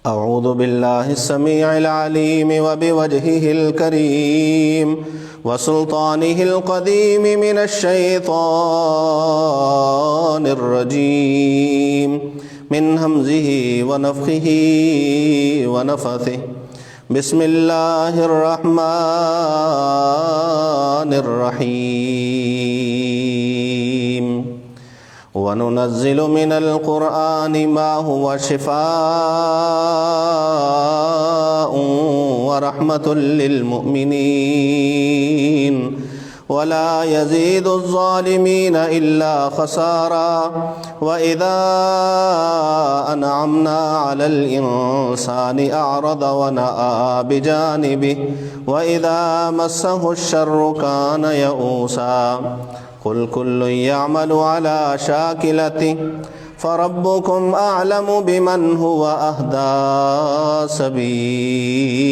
أعوذ بالله السميع العليم وبوجهه الكريم وسلطانه القديم من الشيطان الرجيم من همزه ونفخه ونفثه بسم الله الرحمن الرحيم وننزل من القرآن ما هو شفاء ورحمة للمؤمنين ولا يزيد الظالمين إلا خسارا وإذا أنعمنا على الإنسان أعرض ونأى بجانبه وإذا مسه الشر كان يئوسا قل كل يعمل على شاكلته فربكم أعلم بمن هو أهدى سبيلا۔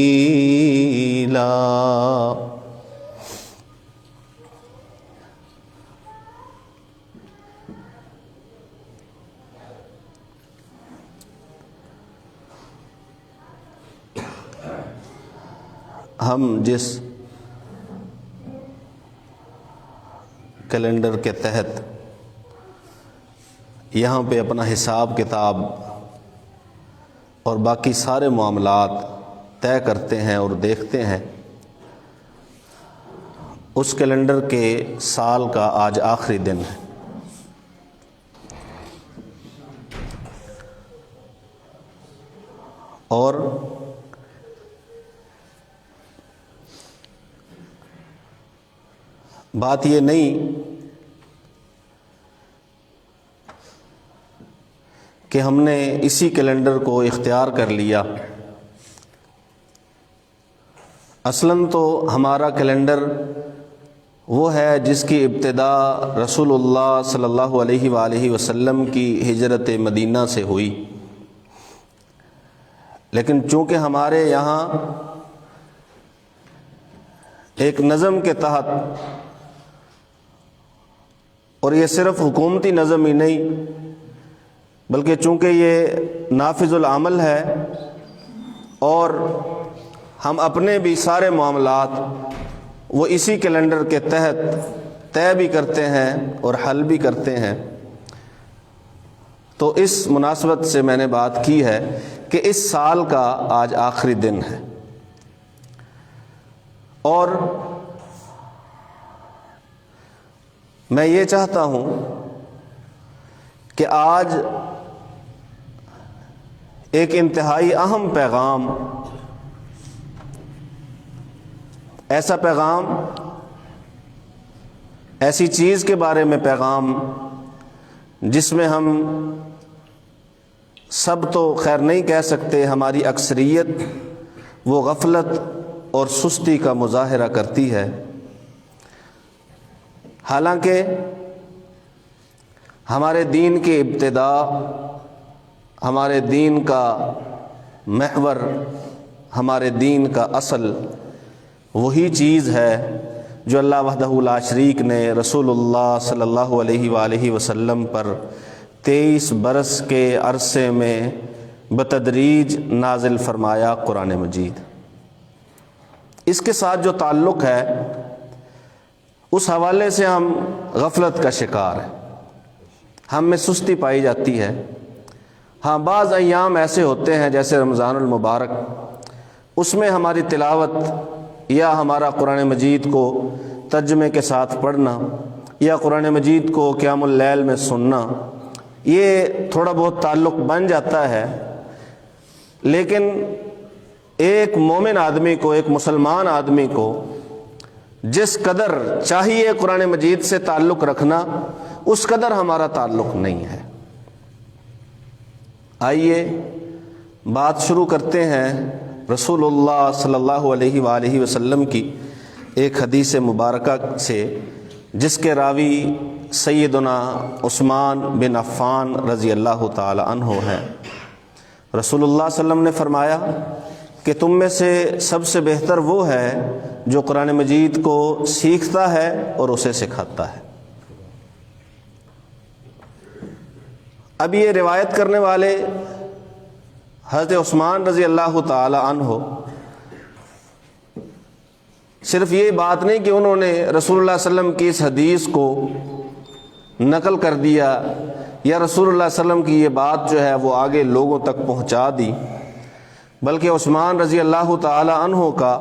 ہم جس کیلنڈر کے تحت یہاں پہ اپنا حساب کتاب اور باقی سارے معاملات طے کرتے ہیں اور دیکھتے ہیں، اس کیلنڈر کے سال کا آج آخری دن ہے۔ اور بات یہ نہیں کہ ہم نے اسی کیلنڈر کو اختیار کر لیا، اصلاً تو ہمارا کیلنڈر وہ ہے جس کی ابتدا رسول اللہ صلی اللہ علیہ وآلہ وسلم کی ہجرت مدینہ سے ہوئی، لیکن چونکہ ہمارے یہاں ایک نظم کے تحت، اور یہ صرف حکومتی نظم ہی نہیں بلکہ چونکہ یہ نافذ العمل ہے اور ہم اپنے بھی سارے معاملات وہ اسی کیلنڈر کے تحت طے بھی کرتے ہیں اور حل بھی کرتے ہیں، تو اس مناسبت سے میں نے بات کی ہے کہ اس سال کا آج آخری دن ہے، اور میں یہ چاہتا ہوں کہ آج ایک انتہائی اہم پیغام، ایسا پیغام، ایسی چیز کے بارے میں پیغام جس میں ہم سب تو خیر نہیں کہہ سکتے، ہماری اکثریت وہ غفلت اور سستی کا مظاہرہ کرتی ہے، حالانکہ ہمارے دین کی ابتدا، ہمارے دین کا محور، ہمارے دین کا اصل وہی چیز ہے جو اللہ وحدہ لا شریک نے رسول اللہ صلی اللہ علیہ وآلہ وسلم پر 23 برس کے عرصے میں بتدریج نازل فرمایا، قرآن مجید۔ اس کے ساتھ جو تعلق ہے اس حوالے سے ہم غفلت کا شکار ہیں، ہم میں سستی پائی جاتی ہے۔ ہاں، بعض ایام ایسے ہوتے ہیں جیسے رمضان المبارک، اس میں ہماری تلاوت یا ہمارا قرآن مجید کو ترجمے کے ساتھ پڑھنا یا قرآن مجید کو قیام اللیل میں سننا، یہ تھوڑا بہت تعلق بن جاتا ہے، لیکن ایک مومن آدمی کو، ایک مسلمان آدمی کو جس قدر چاہیے قرآن مجید سے تعلق رکھنا، اس قدر ہمارا تعلق نہیں ہے۔ آئیے بات شروع کرتے ہیں رسول اللہ صلی اللہ علیہ وآلہ وسلم کی ایک حدیث مبارکہ سے، جس کے راوی سیدنا عثمان بن عفان رضی اللہ تعالی عنہ ہیں۔ رسول اللہ صلی اللہ علیہ وسلم نے فرمایا کہ تم میں سے سب سے بہتر وہ ہے جو قرآن مجید کو سیکھتا ہے اور اسے سکھاتا ہے۔ اب یہ روایت کرنے والے حضرت عثمان رضی اللہ تعالی عنہ صرف یہ بات نہیں کہ انہوں نے رسول اللہ صلی اللہ علیہ وسلم کی اس حدیث کو نقل کر دیا یا رسول اللہ صلی اللہ علیہ وسلم کی یہ بات جو ہے وہ آگے لوگوں تک پہنچا دی، بلکہ عثمان رضی اللہ تعالی عنہ کا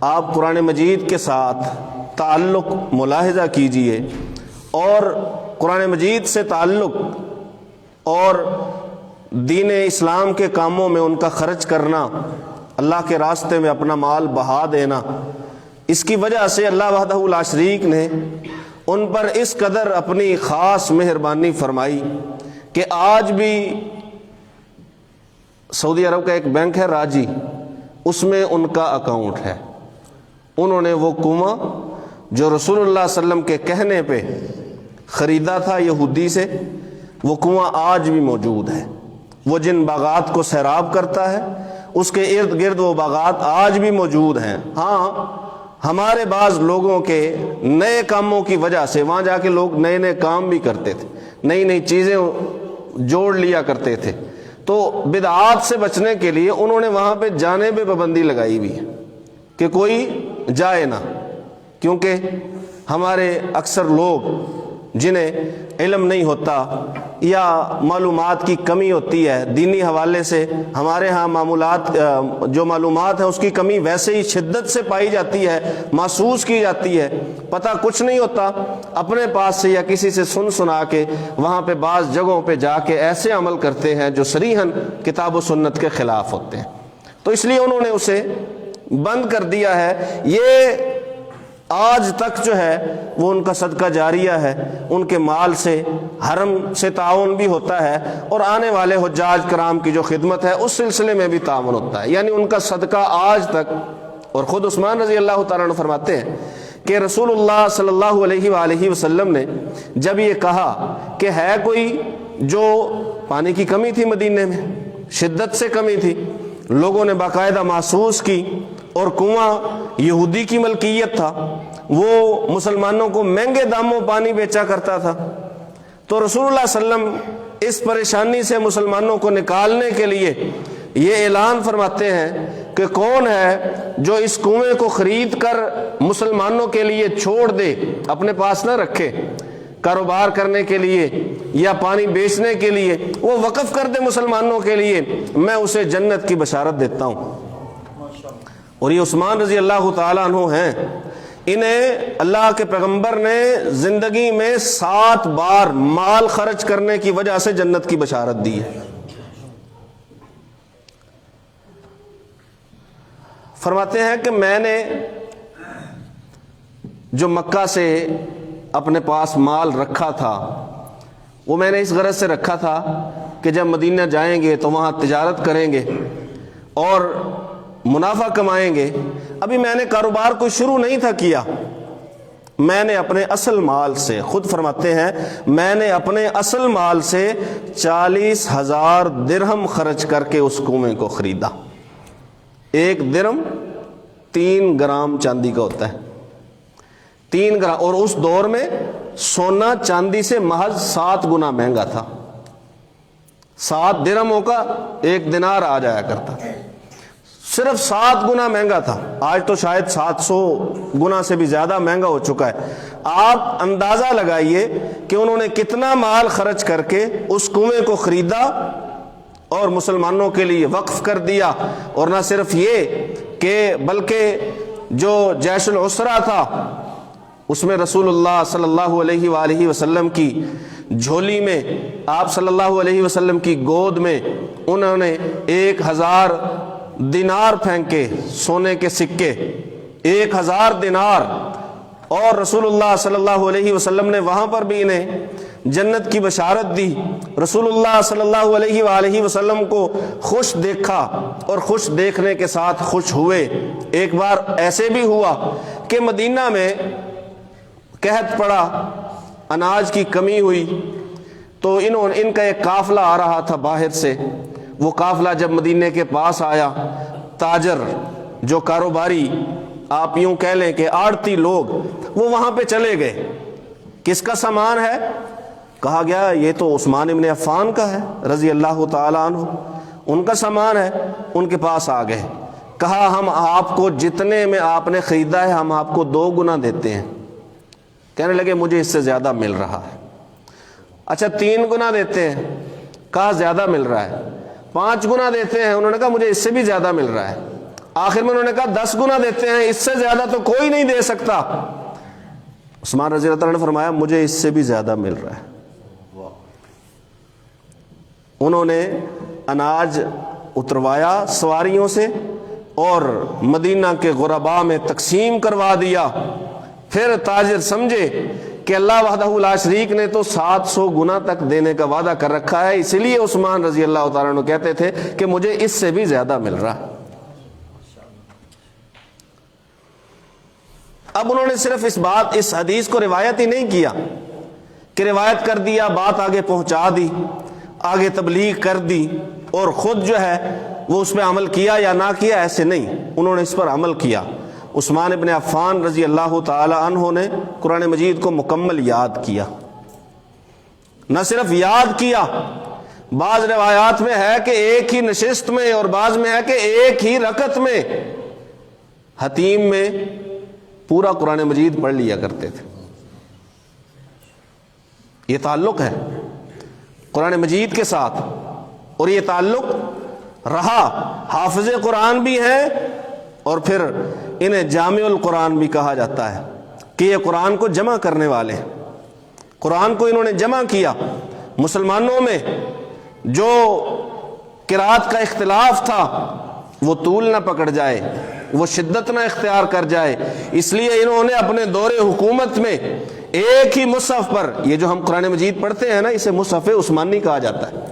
آپ قرآن مجید کے ساتھ تعلق ملاحظہ کیجئے، اور قرآن مجید سے تعلق اور دین اسلام کے کاموں میں ان کا خرچ کرنا، اللہ کے راستے میں اپنا مال بہا دینا، اس کی وجہ سے اللہ وحدہ لا شریک نے ان پر اس قدر اپنی خاص مہربانی فرمائی کہ آج بھی سعودی عرب کا ایک بینک ہے راجی، اس میں ان کا اکاؤنٹ ہے۔ انہوں نے وہ کنواں جو رسول اللہ صلی اللہ علیہ وسلم کے کہنے پہ خریدا تھا یہودی سے، وہ کنواں آج بھی موجود ہے۔ وہ جن باغات کو سیراب کرتا ہے اس کے ارد گرد وہ باغات آج بھی موجود ہیں۔ ہاں، ہمارے بعض لوگوں کے نئے کاموں کی وجہ سے وہاں جا کے لوگ نئے نئے کام بھی کرتے تھے، نئی نئی چیزیں جوڑ لیا کرتے تھے، تو بدعات سے بچنے کے لیے انہوں نے وہاں پہ جانے پہ پابندی لگائی ہوئی ہے کہ کوئی جائے نہ، کیونکہ ہمارے اکثر لوگ جنہیں علم نہیں ہوتا یا معلومات کی کمی ہوتی ہے دینی حوالے سے، ہمارے ہاں معمولات جو معلومات ہیں اس کی کمی ویسے ہی شدت سے پائی جاتی ہے، محسوس کی جاتی ہے، پتہ کچھ نہیں ہوتا، اپنے پاس سے یا کسی سے سن سنا کے وہاں پہ بعض جگہوں پہ جا کے ایسے عمل کرتے ہیں جو صریحاً کتاب و سنت کے خلاف ہوتے ہیں، تو اس لیے انہوں نے اسے بند کر دیا ہے۔ یہ آج تک جو ہے وہ ان کا صدقہ جاریہ ہے، ان کے مال سے حرم سے تعاون بھی ہوتا ہے اور آنے والے حجاج کرام کی جو خدمت ہے اس سلسلے میں بھی تعاون ہوتا ہے، یعنی ان کا صدقہ آج تک۔ اور خود عثمان رضی اللہ تعالیٰ عنہ فرماتے ہیں کہ رسول اللہ صلی اللہ علیہ وآلہ وسلم نے جب یہ کہا کہ ہے کوئی جو پانی کی کمی تھی مدینے میں، شدت سے کمی تھی، لوگوں نے باقاعدہ محسوس کی، اور کنواں یہودی کی ملکیت تھا، وہ مسلمانوں کو مہنگے داموں پانی بیچا کرتا تھا، تو رسول اللہ صلی اللہ علیہ وسلم اس پریشانی سے مسلمانوں کو نکالنے کے لیے یہ اعلان فرماتے ہیں کہ کون ہے جو اس کنویں کو خرید کر مسلمانوں کے لیے چھوڑ دے، اپنے پاس نہ رکھے، کاروبار کرنے کے لیے یا پانی بیچنے کے لیے، وہ وقف کر دے مسلمانوں کے لیے، میں اسے جنت کی بشارت دیتا ہوں۔ اور یہ عثمان رضی اللہ تعالیٰ عنہ ہیں، انہیں اللہ کے پیغمبر نے زندگی میں 7 بار مال خرچ کرنے کی وجہ سے جنت کی بشارت دی ہے۔ فرماتے ہیں کہ میں نے جو مکہ سے اپنے پاس مال رکھا تھا وہ میں نے اس غرض سے رکھا تھا کہ جب مدینہ جائیں گے تو وہاں تجارت کریں گے اور منافع کمائیں گے۔ ابھی میں نے کاروبار کوئی شروع نہیں تھا کیا، میں نے اپنے اصل مال سے، خود فرماتے ہیں میں نے اپنے اصل مال سے 40,000 درہم خرچ کر کے اس کنویں کو خریدا۔ 1 درہم 3 گرام چاندی کا ہوتا ہے، 3 گرام، اور اس دور میں سونا چاندی سے محض 7 گنا مہنگا تھا، 7 درہموں کا 1 دینار آ جایا کرتا، صرف 7 گنا مہنگا تھا۔ آج تو شاید 700 گنا سے بھی زیادہ مہنگا ہو چکا ہے۔ آپ اندازہ لگائیے کہ انہوں نے کتنا مال خرچ کر کے اس کنویں کو خریدا اور مسلمانوں کے لیے وقف کر دیا، اور نہ صرف یہ کہ بلکہ جو جیش العسرہ تھا اس میں رسول اللہ صلی اللہ علیہ وآلہ وسلم کی جھولی میں، آپ صلی اللہ علیہ وسلم کی گود میں انہوں نے 1000 دینار پھینکے، سونے کے سکے 1000 دینار، اور رسول اللہ صلی اللہ علیہ وسلم نے وہاں پر بھی انہیں جنت کی بشارت دی۔ رسول اللہ صلی اللہ علیہ وآلہ وسلم کو خوش دیکھا اور خوش دیکھنے کے ساتھ خوش ہوئے۔ ایک بار ایسے بھی ہوا کہ مدینہ میں قحط پڑا، اناج کی کمی ہوئی، تو ان کا ایک قافلہ آ رہا تھا باہر سے۔ وہ قافلہ جب مدینہ کے پاس آیا، تاجر جو کاروباری، آپ یوں کہہ لیں کہ آڑتی لوگ، وہ وہاں پہ چلے گئے۔ کس کا سامان ہے؟ کہا گیا یہ تو عثمان ابن عفان کا ہے رضی اللہ تعالیٰ عنہ۔ ان کا سامان ہے، ان کے پاس آ گئے، کہا ہم آپ کو جتنے میں آپ نے خریدا ہے ہم آپ کو 2 گنا دیتے ہیں۔ کہنے لگے مجھے اس سے زیادہ مل رہا ہے۔ اچھا 3 گنا دیتے ہیں، کہا زیادہ مل رہا ہے۔ 5 گنا دیتے ہیں، انہوں نے کہا مجھے اس سے بھی زیادہ مل رہا ہے۔ آخر میں انہوں نے کہا 10 گنا دیتے ہیں، اس سے زیادہ تو کوئی نہیں دے سکتا۔ عثمان رضی اللہ عنہ نے فرمایا مجھے اس سے بھی زیادہ مل رہا ہے۔ انہوں نے اناج اتروایا سواریوں سے اور مدینہ کے غرباء میں تقسیم کروا دیا۔ پھر تاجر سمجھے کہ اللہ وحدہ لا شریک نے تو 700 گنا تک دینے کا وعدہ کر رکھا ہے، اسی لیے عثمان رضی اللہ تعالیٰ عنہ کہتے تھے کہ مجھے اس سے بھی زیادہ مل رہا ہے۔ اب انہوں نے صرف اس حدیث کو روایت ہی نہیں کیا کہ روایت کر دیا، بات آگے پہنچا دی، آگے تبلیغ کر دی اور خود جو ہے وہ اس پہ عمل کیا یا نہ کیا، ایسے نہیں، انہوں نے اس پر عمل کیا۔ عثمان ابن عفان رضی اللہ تعالی عنہ نے قرآن مجید کو مکمل یاد کیا، نہ صرف یاد کیا، بعض روایات میں ہے کہ ایک ہی نشست میں اور بعض میں ہے کہ ایک ہی رکعت میں حتیم میں پورا قرآن مجید پڑھ لیا کرتے تھے۔ یہ تعلق ہے قرآن مجید کے ساتھ، اور یہ تعلق رہا۔ حافظ قرآن بھی ہیں اور پھر انہیں جامع القرآن بھی کہا جاتا ہے کہ یہ قرآن کو جمع کرنے والے ہیں۔ قرآن کو انہوں نے جمع کیا۔ مسلمانوں میں جو قرات کا اختلاف تھا وہ طول نہ پکڑ جائے، وہ شدت نہ اختیار کر جائے، اس لیے انہوں نے اپنے دور حکومت میں ایک ہی مصحف پر، یہ جو ہم قرآن مجید پڑھتے ہیں نا، اسے مصحف عثمانی کہا جاتا ہے،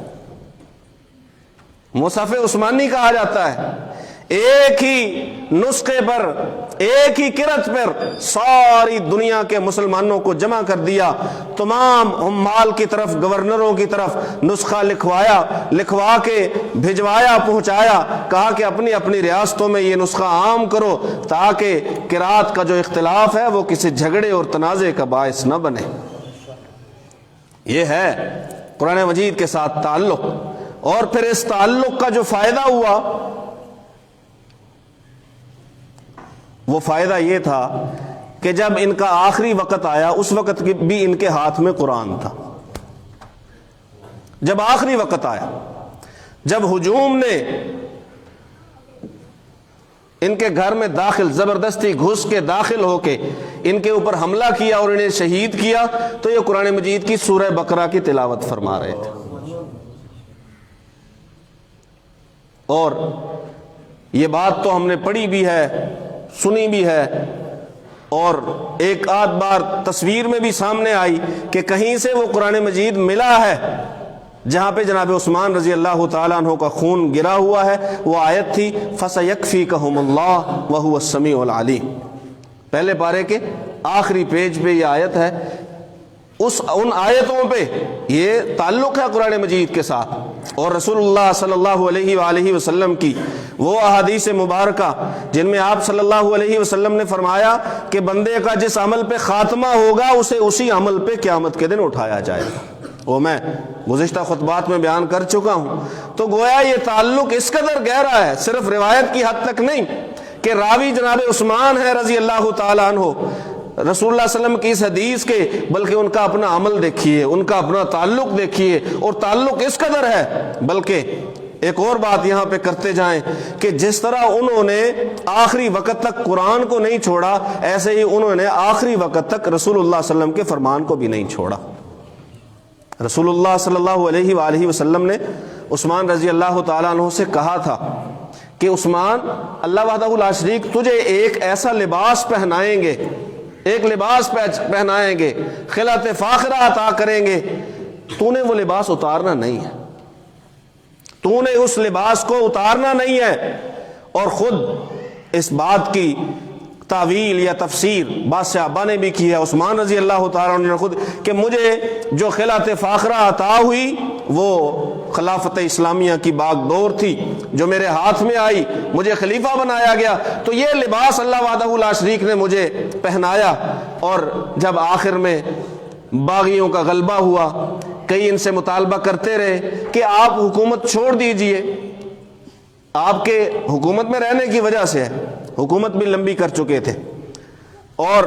مصحف عثمانی کہا جاتا ہے۔ ایک ہی نسخے پر، ایک ہی قرأت پر ساری دنیا کے مسلمانوں کو جمع کر دیا، تمام عمال کی طرف، گورنروں کی طرف نسخہ لکھوا کے بھجوایا، پہنچایا، کہا کہ اپنی اپنی ریاستوں میں یہ نسخہ عام کرو تاکہ قرأت کا جو اختلاف ہے وہ کسی جھگڑے اور تنازع کا باعث نہ بنے۔ یہ ہے قرآن مجید کے ساتھ تعلق۔ اور پھر اس تعلق کا جو فائدہ ہوا وہ فائدہ یہ تھا کہ جب ان کا آخری وقت آیا اس وقت بھی ان کے ہاتھ میں قرآن تھا۔ جب آخری وقت آیا، جب ہجوم نے ان کے گھر میں زبردستی گھس کے داخل ہو کے ان کے اوپر حملہ کیا اور انہیں شہید کیا، تو یہ قرآن مجید کی سورہ بقرہ کی تلاوت فرما رہے تھے۔ اور یہ بات تو ہم نے پڑھی بھی ہے، سنی بھی ہے، اور ایک آدھ بار تصویر میں بھی سامنے آئی کہ کہیں سے وہ قرآن مجید ملا ہے جہاں پہ جناب عثمان رضی اللہ تعالیٰ عنہ کا خون گرا ہوا ہے۔ وہ آیت تھی فَسَيَكْفِيكَهُمُ اللَّهُ وَهُوَ السَّمِيعُ الْعَلِيمُ، پہلے پارے کے آخری پیج پہ یہ آیت ہے۔ ان آیتوں پہ یہ تعلق ہے قرآن مجید کے ساتھ، اور رسول اللہ صلی اللہ علیہ وآلہ وسلم کی وہ احادیث مبارکہ جن میں آپ صلی اللہ علیہ وسلم نے فرمایا کہ بندے کا جس عمل پہ خاتمہ ہوگا اسے اسی عمل پہ قیامت کے دن اٹھایا جائے گا، وہ میں گزشتہ خطبات میں بیان کر چکا ہوں۔ تو گویا یہ تعلق اس قدر گہرا ہے، صرف روایت کی حد تک نہیں کہ راوی جناب عثمان ہے رضی اللہ تعالیٰ عنہ، رسول اللہ صلی اللہ علیہ وسلم کی اس حدیث کے، بلکہ ان کا اپنا عمل دیکھیے، ان کا اپنا تعلق دیکھیے، اور تعلق اس قدر ہے۔ بلکہ ایک اور بات یہاں پہ کرتے جائیں کہ جس طرح انہوں نے آخری وقت تک قرآن کو نہیں چھوڑا، ایسے ہی انہوں نے آخری وقت تک رسول اللہ صلی اللہ علیہ وسلم کے فرمان کو بھی نہیں چھوڑا۔ رسول اللہ صلی اللہ علیہ وآلہ وسلم نے عثمان رضی اللہ تعالیٰ عنہ سے کہا تھا کہ عثمان، اللہ وحدہ لا شریک تجھے ایک ایسا لباس پہنائیں گے، ایک لباس پہنائیں گے، خلعت فاخرہ عطا کریں گے، تو نے وہ لباس اتارنا نہیں ہے، تو نے اس لباس کو اتارنا نہیں ہے۔ اور خود اس بات کی تعویل یا تفسیر بعض صحابہ نے بھی کی ہے، عثمان رضی اللہ تعالیٰ عنہ نے خود، کہ مجھے جو خلعت فاخرہ عطا ہوئی وہ خلافت اسلامیہ کی باغ دور تھی جو میرے ہاتھ میں آئی، مجھے خلیفہ بنایا گیا، تو یہ لباس اللہ وحدہ لا شریک نے مجھے پہنایا۔ اور جب آخر میں باغیوں کا غلبہ ہوا، کئی ان سے مطالبہ کرتے رہے کہ آپ حکومت چھوڑ دیجئے، آپ کے حکومت میں رہنے کی وجہ سے ہے، حکومت بھی لمبی کر چکے تھے، اور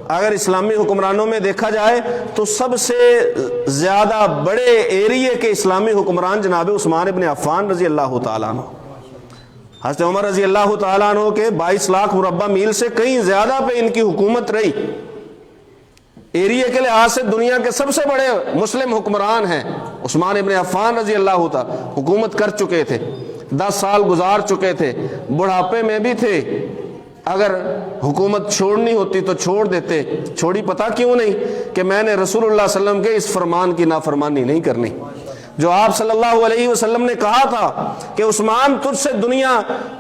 اگر اسلامی حکمرانوں میں دیکھا جائے تو سب سے زیادہ بڑے ایریے کے اسلامی حکمران جناب عثمان ابن عفان رضی اللہ تعالیٰ عنہ، حضرت عمر رضی اللہ تعالیٰ عنہ کے 22 لاکھ مربع میل سے کہیں زیادہ پہ ان کی حکومت رہی۔ ایریے کے لحاظ سے دنیا کے سب سے بڑے مسلم حکمران ہیں عثمان ابن عفان رضی اللہ تعالیٰ، حکومت کر چکے تھے، 10 سال گزار چکے تھے، بڑھاپے میں بھی تھے، اگر حکومت چھوڑنی ہوتی تو چھوڑ دیتے، چھوڑی پتہ کیوں نہیں کہ میں نے رسول اللہ صلی اللہ علیہ وسلم کے اس فرمان کی نافرمانی نہیں کرنی، جو آپ صلی اللہ علیہ وسلم نے کہا تھا کہ عثمان تجھ سے دنیا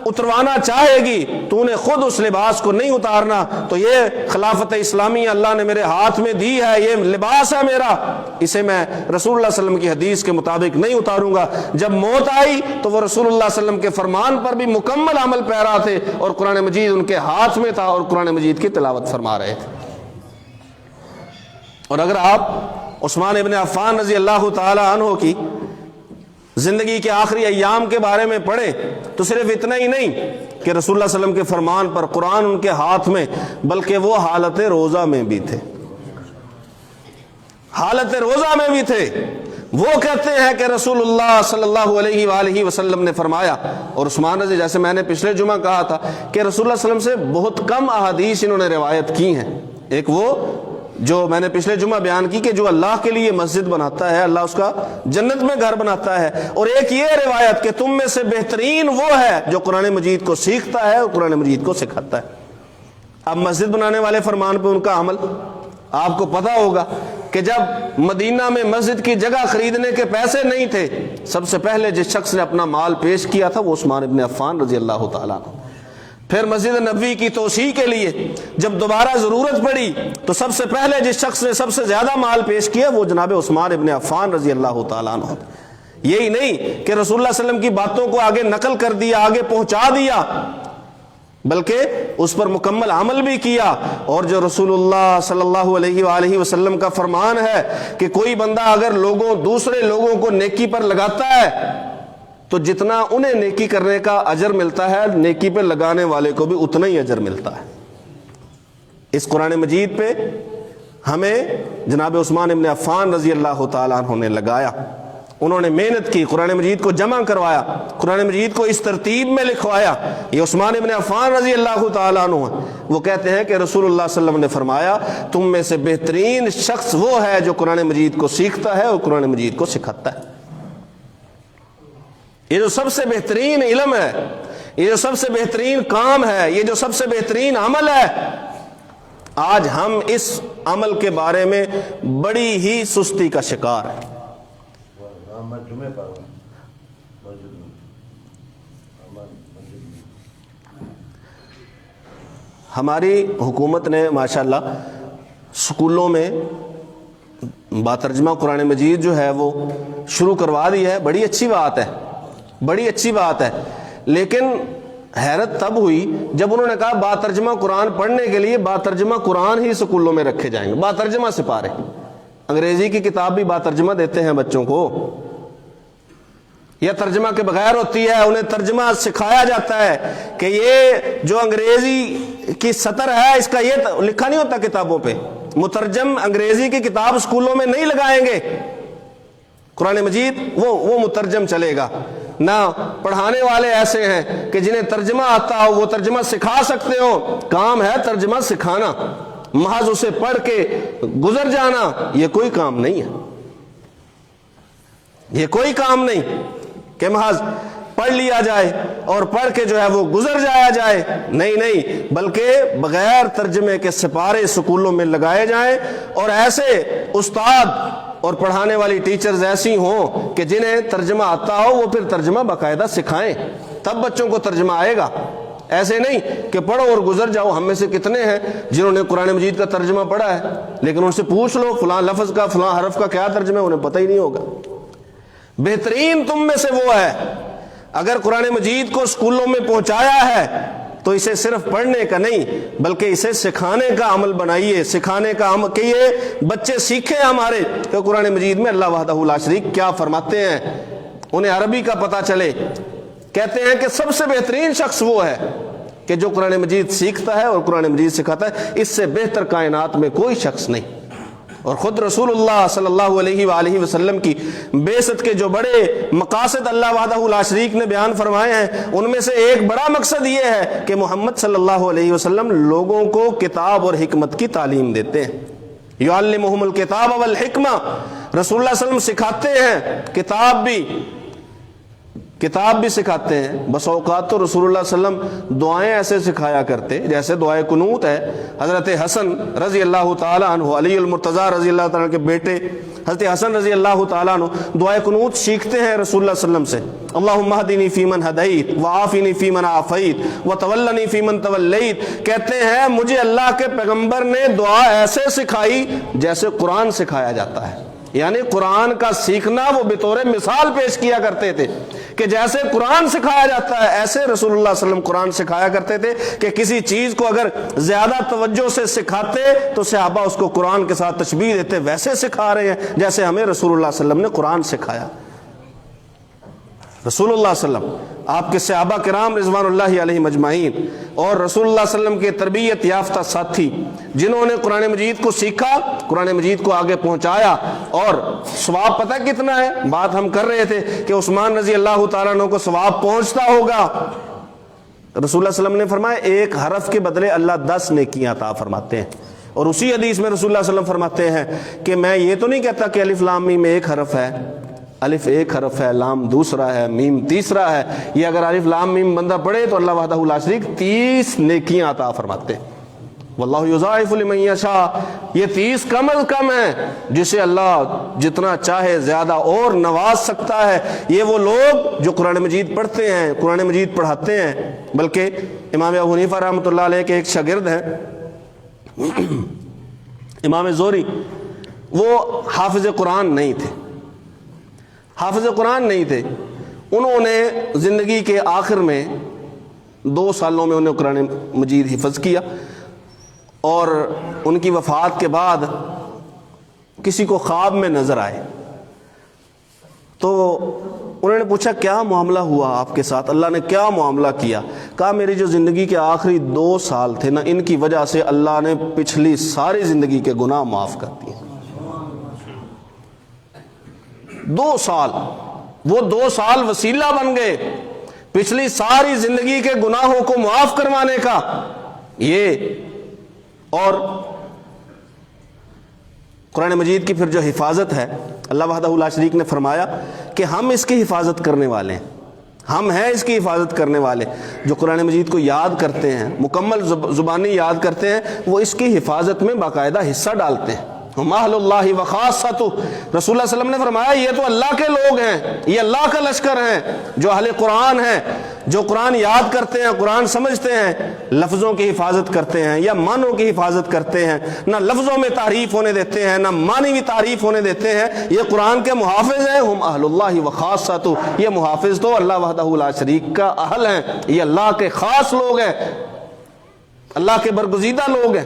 اتروانا چاہے گی، تو نے خود اس لباس کو نہیں اتارنا، تو یہ خلافت اسلامی اللہ نے میرے ہاتھ میں دی ہے، یہ لباس ہے میرا، اسے میں رسول اللہ صلی اللہ علیہ وسلم کی حدیث کے مطابق نہیں اتاروں گا۔ جب موت آئی تو وہ رسول اللہ صلی اللہ علیہ وسلم کے فرمان پر بھی مکمل عمل پیرا تھے، اور قرآن مجید ان کے ہاتھ میں تھا اور قرآن مجید کی تلاوت فرما رہے تھے۔ اور اگر آپ عثمان ابن عفان رضی اللہ تعالی عنہ کی زندگی کے آخری ایام کے بارے میں پڑھیں تو صرف اتنا ہی نہیں کہ رسول اللہ صلی اللہ علیہ وسلم کے فرمان پر قرآن ان کے ہاتھ میں، بلکہ وہ حالت روزہ میں بھی تھے، حالت روزہ میں بھی تھے۔ وہ کہتے ہیں کہ رسول اللہ صلی اللہ علیہ وآلہ وسلم نے فرمایا، اور عثمان رضی، جیسے میں نے پچھلے جمعہ کہا تھا کہ رسول اللہ صلی اللہ علیہ وسلم سے بہت کم احادیث انہوں نے روایت کی ہیں، ایک وہ جو میں نے پچھلے جمعہ بیان کی کہ جو اللہ کے لیے مسجد بناتا ہے اللہ اس کا جنت میں گھر بناتا ہے، اور ایک یہ روایت کہ تم میں سے بہترین وہ ہے جو قرآن مجید کو سیکھتا ہے اور قرآن مجید کو سکھاتا ہے۔ اب مسجد بنانے والے فرمان پہ ان کا عمل، آپ کو پتا ہوگا کہ جب مدینہ میں مسجد کی جگہ خریدنے کے پیسے نہیں تھے، سب سے پہلے جس شخص نے اپنا مال پیش کیا تھا وہ عثمان ابن عفان رضی اللہ تعالیٰ عنہ۔ پھر مسجد نبوی کی توسیع کے لیے جب دوبارہ ضرورت پڑی تو سب سے پہلے جس شخص نے سب سے زیادہ مال پیش کیا وہ جناب عثمان ابن عفان رضی اللہ تعالیٰ عنہ۔ یہی نہیں کہ رسول اللہ صلی اللہ علیہ وسلم کی باتوں کو آگے نقل کر دیا، آگے پہنچا دیا، بلکہ اس پر مکمل عمل بھی کیا۔ اور جو رسول اللہ صلی اللہ علیہ وآلہ وسلم کا فرمان ہے کہ کوئی بندہ اگر دوسرے لوگوں کو نیکی پر لگاتا ہے تو جتنا انہیں نیکی کرنے کا اجر ملتا ہے، نیکی پہ لگانے والے کو بھی اتنا ہی اجر ملتا ہے۔ اس قرآن مجید پہ ہمیں جناب عثمان ابن عفان رضی اللہ تعالیٰ عنہ نے لگایا، انہوں نے محنت کی، قرآن مجید کو جمع کروایا، قرآن مجید کو اس ترتیب میں لکھوایا۔ یہ عثمان ابن عفان رضی اللہ تعالیٰ عنہ ہیں، وہ کہتے ہیں کہ رسول اللہ صلی اللہ علیہ وسلم نے فرمایا تم میں سے بہترین شخص وہ ہے جو قرآن مجید کو سیکھتا ہے اور قرآن مجید کو سکھاتا ہے۔ یہ جو سب سے بہترین علم ہے، یہ جو سب سے بہترین کام ہے، یہ جو سب سے بہترین عمل ہے، آج ہم اس عمل کے بارے میں بڑی ہی سستی کا شکار ہیں۔ ہماری حکومت نے ماشاءاللہ سکولوں میں باترجمہ قرآن مجید جو ہے وہ شروع کروا دی ہے، بڑی اچھی بات ہے، بڑی اچھی بات ہے، لیکن حیرت تب ہوئی جب انہوں نے کہا باترجمہ قرآن پڑھنے کے لیے باترجمہ قرآن ہی سکولوں میں رکھے جائیں گے، باترجمہ سپارے، انگریزی کی کتاب بھی باترجمہ دیتے ہیں بچوں کو، یا ترجمہ کے بغیر ہوتی ہے، انہیں ترجمہ سکھایا جاتا ہے کہ یہ جو انگریزی کی سطر ہے اس کا یہ لکھا نہیں ہوتا کتابوں پہ، مترجم انگریزی کی کتاب سکولوں میں نہیں لگائیں گے، قرآن مجید وہ مترجم چلے گا۔ نہ پڑھانے والے ایسے ہیں کہ جنہیں ترجمہ آتا ہو وہ ترجمہ سکھا سکتے ہو، کام ہے ترجمہ سکھانا، محض اسے پڑھ کے گزر جانا یہ کوئی کام نہیں ہے، یہ کوئی کام نہیں کہ محض پڑھ لیا جائے اور پڑھ کے جو ہے وہ گزر جایا جائے، نہیں، بلکہ بغیر ترجمے کے سپارے سکولوں میں لگائے جائیں، اور ایسے استاد اور پڑھانے والی ٹیچرز ایسی ہوں کہ جنہیں ترجمہ آتا ہو وہ پھر ترجمہ باقاعدہ سکھائیں، تب بچوں کو ترجمہ آئے گا۔ ایسے نہیں کہ پڑھو اور گزر جاؤ۔ ہم میں سے کتنے ہیں جنہوں نے قرآن مجید کا ترجمہ پڑھا ہے لیکن ان سے پوچھ لو فلاں لفظ کا فلاں حرف کا کیا ترجمہ ہے، انہیں پتہ ہی نہیں ہوگا۔ بہترین تم میں سے وہ ہے اگر قرآن مجید کو سکولوں میں پہنچایا ہے تو اسے صرف پڑھنے کا نہیں بلکہ اسے سکھانے کا عمل بنائیے، سکھانے کا عمل کہ یہ بچے سیکھیں ہمارے کہ قرآن مجید میں اللہ وحدہ لا شریک کیا فرماتے ہیں، انہیں عربی کا پتہ چلے کہتے ہیں کہ سب سے بہترین شخص وہ ہے کہ جو قرآن مجید سیکھتا ہے اور قرآن مجید سکھاتا ہے، اس سے بہتر کائنات میں کوئی شخص نہیں۔ اور خود رسول اللہ صلی اللہ علیہ وآلہ وسلم کی بعثت کے جو بڑے مقاصد اللہ وحدہ لا شریک نے بیان فرمائے ہیں، ان میں سے ایک بڑا مقصد یہ ہے کہ محمد صلی اللہ علیہ وسلم لوگوں کو کتاب اور حکمت کی تعلیم دیتے ہیں۔ یعلمہم الکتاب والحکمہ، رسول اللہ صلی اللہ علیہ وسلم سکھاتے ہیں کتاب بھی سکھاتے ہیں۔ بس اوقات تو رسول اللہ صلی اللہ علیہ وسلم دعائیں ایسے سکھایا کرتے، جیسے دعائے قنوت ہے۔ حضرت حسن رضی اللہ تعالیٰ عنہ، علی المرتضیٰ رضی اللہ تعالیٰ عنہ کے بیٹے حضرت حسن رضی اللہ تعالیٰ عنہ دعائے قنوت سیکھتے ہیں رسول اللہ صلی اللہ علیہ وسلم سے۔ اللہم اہدنی فیمن ہدیت وعافنی فیمن عافیت وتولنی فیمن تولیت، کہتے ہیں مجھے اللہ کے پیغمبر نے دعا ایسے سکھائی جیسے قرآن سکھایا جاتا ہے، یعنی قرآن کا سیکھنا وہ بطور مثال پیش کیا کرتے تھے کہ جیسے قرآن سکھایا جاتا ہے ایسے رسول اللہ صلی اللہ علیہ وسلم قرآن سکھایا کرتے تھے، کہ کسی چیز کو اگر زیادہ توجہ سے سکھاتے تو صحابہ اس کو قرآن کے ساتھ تشبیہ دیتے، ویسے سکھا رہے ہیں جیسے ہمیں رسول اللہ صلی اللہ علیہ وسلم نے قرآن سکھایا۔ رسول اللہ صلی اللہ علیہ وسلم، آپ کے صحابہ کرام رضوان اللہ علیہم اجمعین، اور رسول اللہ صلی اللہ علیہ وسلم کے تربیت یافتہ ساتھی جنہوں نے قرآن مجید کو سیکھا، قرآن مجید کو آگے پہنچایا، اور ثواب پتہ کتنا ہے؟ بات ہم کر رہے تھے کہ عثمان رضی اللہ تعالیٰ عنہ کو ثواب پہنچتا ہوگا۔ رسول اللہ صلی اللہ علیہ وسلم نے فرمایا ایک حرف کے بدلے اللہ 10 نیکیاں عطا فرماتے ہیں۔ اور اسی حدیث میں رسول اللہ صلی اللہ علیہ وسلم فرماتے ہیں کہ میں یہ تو نہیں کہتا کہ الف لام میم ایک حرف ہے، الف ایک حرف ہے، لام دوسرا ہے، میم تیسرا ہے۔ یہ اگر الف لام میم بندہ پڑھے تو اللہ وحدہ لا شریک 30 نیکیاں عطا فرماتے ہیں۔ واللہ یضاعف لمن یشاء، یہ 30 کم از کم ہے، جسے اللہ جتنا چاہے زیادہ اور نواز سکتا ہے۔ یہ وہ لوگ جو قرآن مجید پڑھتے ہیں، قرآن مجید پڑھاتے ہیں۔ بلکہ امام ابو حنیفہ رحمۃ اللہ علیہ کے ایک شاگرد ہیں امام زہری، وہ حافظ قرآن نہیں تھے، حافظ قرآن نہیں تھے۔ انہوں نے زندگی کے آخر میں 2 سالوں میں انہیں قرآن مجید حفظ کیا، اور ان کی وفات کے بعد کسی کو خواب میں نظر آئے تو انہوں نے پوچھا کیا معاملہ ہوا آپ کے ساتھ، اللہ نے کیا معاملہ کیا؟ کہا میری جو زندگی کے آخری 2 سال تھے نا، ان کی وجہ سے اللہ نے پچھلی ساری زندگی کے گناہ معاف کر دیے۔ 2 سال، وہ 2 سال وسیلہ بن گئے پچھلی ساری زندگی کے گناہوں کو معاف کروانے کا۔ یہ اور قرآن مجید کی پھر جو حفاظت ہے، اللہ وحدہ لا شریک نے فرمایا کہ ہم اس کی حفاظت کرنے والے ہیں، ہم ہیں اس کی حفاظت کرنے والے۔ جو قرآن مجید کو یاد کرتے ہیں، مکمل زبانی یاد کرتے ہیں، وہ اس کی حفاظت میں باقاعدہ حصہ ڈالتے ہیں۔ ہم اہل اللہ وخاصتہ، رسول اللہ صلی اللہ علیہ وسلم نے فرمایا یہ تو اللہ کے لوگ ہیں، یہ اللہ کا لشکر ہیں، جو اہل قرآن ہیں، جو قرآن یاد کرتے ہیں، قرآن سمجھتے ہیں، لفظوں کی حفاظت کرتے ہیں یا معنوں کی حفاظت کرتے ہیں، نہ لفظوں میں تعریف ہونے دیتے ہیں نہ معنی بھی تعریف ہونے دیتے ہیں، یہ قرآن کے محافظ ہیں۔ ہم اہل اللہ وخاصتہ، یہ محافظ تو اللہ وحدہ لا شریک کا اہل ہیں، یہ اللہ کے خاص لوگ ہیں، اللہ کے برگزیدہ لوگ ہیں۔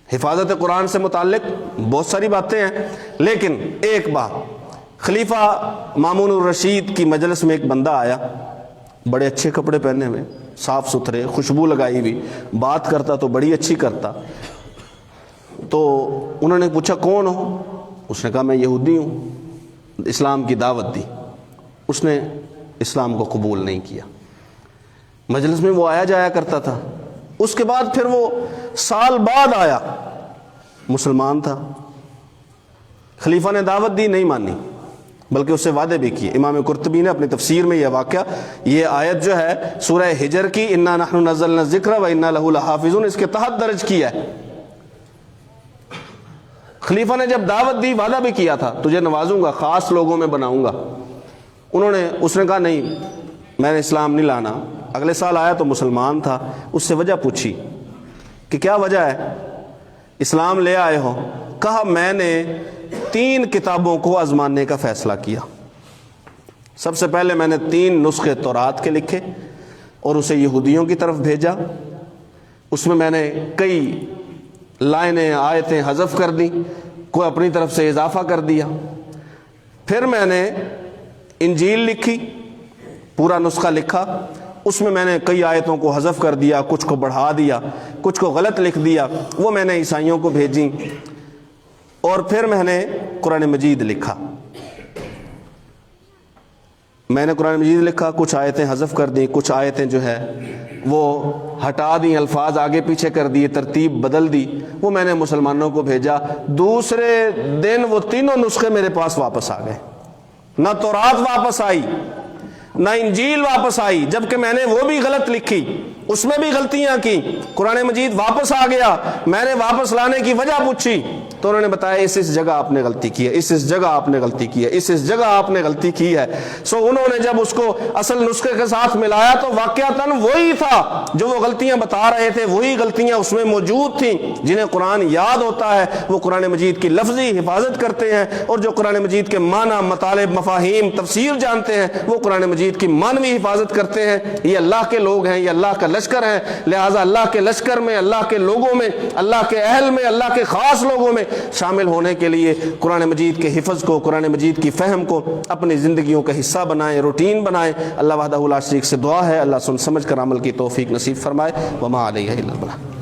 حفاظت قرآن سے متعلق بہت ساری باتیں ہیں، لیکن ایک بات، خلیفہ مامون الرشید کی مجلس میں ایک بندہ آیا، بڑے اچھے کپڑے پہنے ہوئے، صاف ستھرے، خوشبو لگائی ہوئی، بات کرتا تو بڑی اچھی کرتا۔ تو انہوں نے پوچھا کون ہو؟ اس نے کہا میں یہودی ہوں، اسلام کی دعوت دی۔ اس نے اسلام کو قبول نہیں کیا۔ مجلس میں وہ آیا جایا کرتا تھا، اس کے بعد پھر وہ سال بعد آیا، مسلمان تھا۔ خلیفہ نے دعوت دی، نہیں مانی، بلکہ اس سے وعدے بھی کیے۔ امام قرطبی نے اپنی تفسیر میں یہ واقعہ، یہ آیت جو ہے سورہ ہجر کی، انا نحن نزلنا الذکر و انا لہ لحافظون، اس کے تحت درج کیا ہے۔ خلیفہ نے جب دعوت دی، وعدہ بھی کیا تھا تجھے نوازوں گا، خاص لوگوں میں بناؤں گا۔ اس نے کہا نہیں، میں نے اسلام نہیں لانا۔ اگلے سال آیا تو مسلمان تھا، اس سے وجہ پوچھی کہ کیا وجہ ہے اسلام لے آئے ہو؟ کہا میں نے 3 کتابوں کو آزمانے کا فیصلہ کیا۔ سب سے پہلے میں نے 3 نسخے تورات کے لکھے اور اسے یہودیوں کی طرف بھیجا، اس میں نے کئی لائنیں آیتیں حذف کر دیں، کوئی اپنی طرف سے اضافہ کر دیا۔ پھر میں نے انجیل لکھی پورا نسخہ لکھا، اس میں نے کئی آیتوں کو حذف کر دیا، کچھ کو بڑھا دیا، کچھ کو غلط لکھ دیا، وہ میں نے عیسائیوں کو بھیجی، اور پھر میں نے قرآن مجید لکھا۔ میں نے قرآن مجید لکھا، کچھ آیتیں حذف کر دیں، کچھ آیتیں جو ہے وہ ہٹا دیں، الفاظ آگے پیچھے کر دیے، ترتیب بدل دی، وہ میں نے مسلمانوں کو بھیجا۔ دوسرے دن وہ تینوں نسخے میرے پاس واپس آ گئے، نہ تورات واپس آئی، نہ انجیل واپس آئی، جبکہ میں نے وہ بھی غلط لکھی، اس میں بھی غلطیاں کی۔ قرآن مجید واپس آ گیا، میں نے واپس لانے کی وجہ پوچھی تو انہوں نے بتایا اس جگہ آپ نے غلطی کی ہے، اس جگہ آپ نے غلطی کی ہے، اس جگہ آپ نے غلطی کی ہے۔ سو انہوں نے جب اس کو اصل نسخے کے ساتھ ملایا تو واقعتاً وہی تھا جو وہ غلطیاں بتا رہے تھے، وہی غلطیاں اس میں موجود تھیں۔ جنہیں قرآن یاد ہوتا ہے وہ قرآن مجید کی لفظی حفاظت کرتے ہیں، اور جو قرآن مجید کے معنی، مطالب، مفاہیم، تفسیر جانتے ہیں وہ قرآن مجید کی معنوی حفاظت کرتے ہیں۔ یہ اللہ کے لوگ ہیں، یہ اللہ کا لشکر ہے، لہٰذا اللہ کے لشکر میں، اللہ کے لوگوں میں، اللہ کے اہل میں، اللہ کے خاص لوگوں میں شامل ہونے کے لیے قرآن مجید کے حفظ کو، قرآن مجید کی فہم کو اپنی زندگیوں کا حصہ بنائیں، روٹین بنائیں۔ اللہ وحدہ لا شریک سے دعا ہے اللہ سن سمجھ کر عمل کی توفیق نصیب فرمائے۔ وما علیہ الا البلاغ۔